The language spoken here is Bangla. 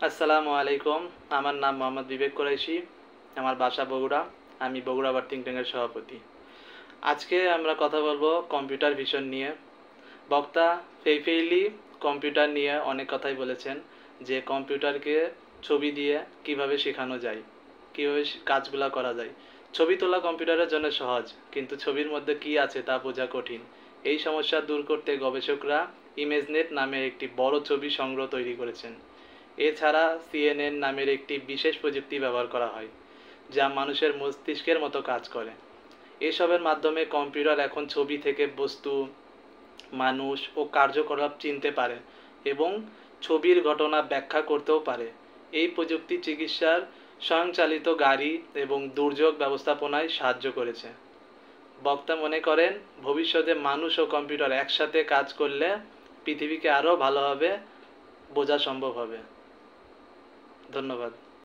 আসসালামু আলাইকুম। আমার নাম মোহাম্মদ বিবেক কুরাইশি। আমার বাসা বগুড়া। আমি বগুড়া বার থিঙ্ক ট্যাঙ্কের সভাপতি। আজকে আমরা কথা বলবো কম্পিউটার ভিশন নিয়ে। বক্তা ফেইলি কম্পিউটার নিয়ে অনেক কথাই বলেছেন, যে কম্পিউটারকে ছবি দিয়ে কিভাবে শেখানো যায়, কীভাবে কাজগুলো করা যায়। ছবি তোলা কম্পিউটারের জন্য সহজ, কিন্তু ছবির মধ্যে কী আছে তা বোঝা কঠিন। এই সমস্যা দূর করতে গবেষকরা ইমেজনেট নামের একটি বড় ছবি সংগ্রহ তৈরি করেছেন। এছাড়া সিএনএন নামের একটি বিশেষ প্রযুক্তি ব্যবহার করা হয়, যা মানুষের মস্তিষ্কের মতো কাজ করে। এসবের মাধ্যমে কম্পিউটার এখন ছবি থেকে বস্তু, মানুষ ও কার্যকলাপ চিনতে পারে এবং ছবির ঘটনা ব্যাখ্যা করতেও পারে। এই প্রযুক্তি চিকিৎসার, স্বয়ংচালিত গাড়ি এবং দুর্যোগ ব্যবস্থাপনায় সাহায্য করেছে। বক্তা মনে করেন, ভবিষ্যতে মানুষ ও কম্পিউটার একসাথে কাজ করলে পৃথিবীকে আরও ভালোভাবে বোঝা সম্ভব হবে। ধন্যবাদ।